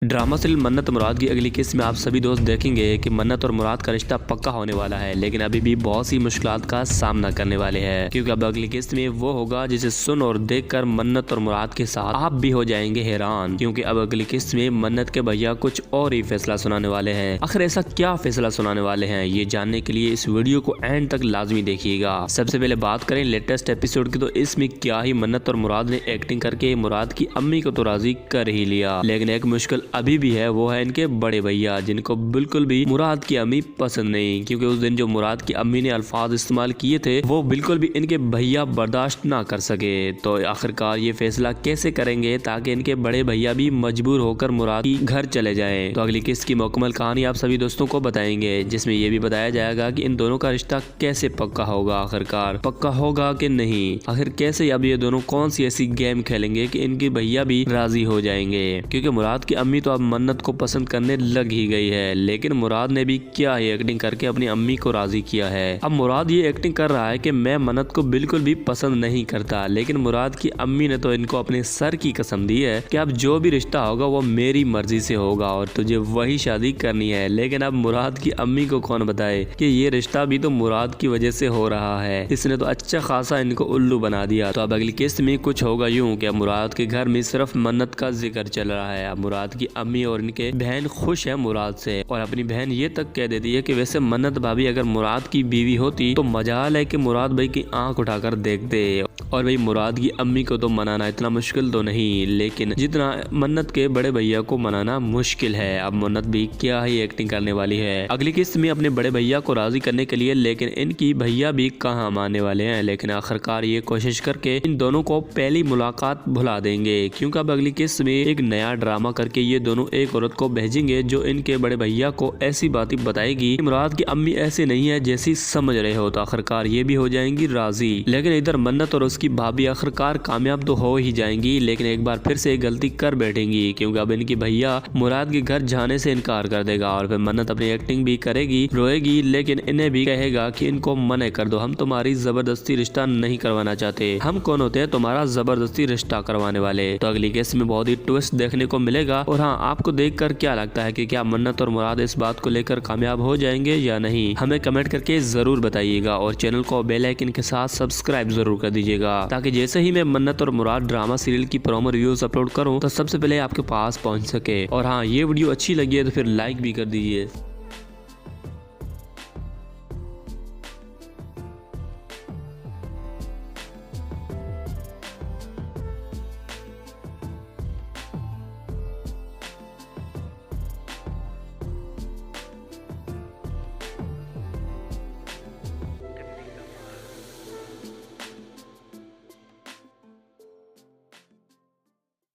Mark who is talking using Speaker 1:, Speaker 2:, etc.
Speaker 1: Drama serial मन्नत मुराद की अगली किस्त में आप सभी दोस्त देखेंगे कि मन्नत और मुराद का रिश्ता पक्का होने वाला है, लेकिन अभी भी बहुत सी मुश्किलात का सामना करने वाले हैं, क्योंकि अब अगली किस्त में वो होगा जिसे सुन और देखकर मन्नत और मुराद के साथ आप भी हो जाएंगे हैरान, क्योंकि अब अगली किस्त में मन्नत के भैया कुछ और ही फैसला सुनाने वाले हैं। आखिर ऐसा क्या फैसला सुनाने वाले हैं, ये जानने के लिए इस वीडियो को एंड तक लाजमी देखिएगा। सबसे पहले बात करें लेटेस्ट एपिसोड की, तो इसमें क्या ही मन्नत और मुराद ने एक्टिंग करके मुराद की अम्मी को तो राजी कर ही लिया, लेकिन एक मुश्किल अभी भी है, वो है इनके बड़े भैया, जिनको बिल्कुल भी मुराद की अम्मी पसंद नहीं, क्योंकि उस दिन जो मुराद की अम्मी ने अल्फाज इस्तेमाल किए थे वो बिल्कुल भी इनके भैया बर्दाश्त ना कर सके। तो आखिरकार ये फैसला कैसे करेंगे ताकि इनके बड़े भैया भी मजबूर होकर मुराद की घर चले जाएं। तो अगली किस्त की मुकम्मल कहानी आप सभी दोस्तों को बताएंगे, जिसमें ये भी बताया जाएगा कि इन दोनों का रिश्ता कैसे पक्का होगा, आखिरकार पक्का होगा कि नहीं, आखिर कैसे अब ये दोनों कौन सी ऐसी गेम खेलेंगे कि इनके भैया भी राजी हो जाएंगे। क्योंकि मुराद की अम्मी तो अब मन्नत को पसंद करने लग ही गई है, लेकिन मुराद ने भी क्या ही एक्टिंग करके अपनी अम्मी को राजी किया है। अब मुराद ये एक्टिंग कर रहा है कि मैं मन्नत को बिल्कुल भी पसंद नहीं करता, लेकिन मुराद की अम्मी ने तो इनको अपने सर की कसम दी है कि अब जो भी रिश्ता होगा वो मेरी मर्जी से होगा और तुझे वही शादी करनी है। लेकिन अब मुराद की अम्मी को कौन बताए कि ये रिश्ता भी तो मुराद की वजह से हो रहा है, इसने तो अच्छा खासा इनको उल्लू बना दिया। तो अब अगली किस्त में कुछ होगा यूं कि मुराद के घर में सिर्फ मन्नत का जिक्र चल रहा है। अब मुराद की अम्मी और इनके बहन खुश है मुराद से, और अपनी बहन ये तक कह देती है कि वैसे मन्नत भाभी अगर मुराद की बीवी होती तो मजाल है कि मुराद भाई की आंख उठाकर देखते, और भाई मुराद की अम्मी को तो मनाना इतना मुश्किल तो नहीं, लेकिन जितना मन्नत के बड़े भैया को मनाना मुश्किल है। अब मन्नत भी क्या ही एक्टिंग करने वाली है अगली किस्त में अपने बड़े भैया को राजी करने के लिए, लेकिन इनकी भैया भी कहाँ मानने वाले हैं। लेकिन आखिरकार ये कोशिश करके इन दोनों को पहली मुलाकात भुला देंगे, क्योंकि अब अगली किस्त में एक नया ड्रामा करके ये दोनों एक औरत को भेजेंगे जो इनके बड़े भैया को ऐसी बातें बताएगी कि मुराद की अम्मी ऐसे नहीं है जैसी समझ रहे हो। तो आखिरकार ये भी हो जाएंगी राजी, लेकिन इधर मन्नत और उसकी भाभी आखिरकार कामयाब तो हो ही जाएंगी, लेकिन एक बार फिर से एक गलती कर बैठेंगी, क्योंकि अब इनकी भैया मुराद के घर जाने से इनकार कर देगा, और फिर मन्नत अपनी एक्टिंग भी करेगी, रोएगी, लेकिन इन्हें भी कहेगा कि इनको मना कर दो, हम तुम्हारी जबरदस्ती रिश्ता नहीं करवाना चाहते, हम कौन होते हैं तुम्हारा जबरदस्ती रिश्ता करवाने वाले। तो अगली केस में बहुत ही ट्विस्ट देखने को मिलेगा। और हाँ, आपको देखकर क्या लगता है कि क्या मन्नत और मुराद इस बात को लेकर कामयाब हो जाएंगे या नहीं, हमें कमेंट करके जरूर बताइएगा, और चैनल को बेल आइकन के साथ सब्सक्राइब जरूर कर दीजिएगा, ताकि जैसे ही मैं मन्नत और मुराद ड्रामा सीरियल की प्रोमो रिव्यूज अपलोड करूं तो सबसे पहले आपके पास पहुंच सके। और हाँ, ये वीडियो अच्छी लगी है तो फिर लाइक भी कर दीजिए।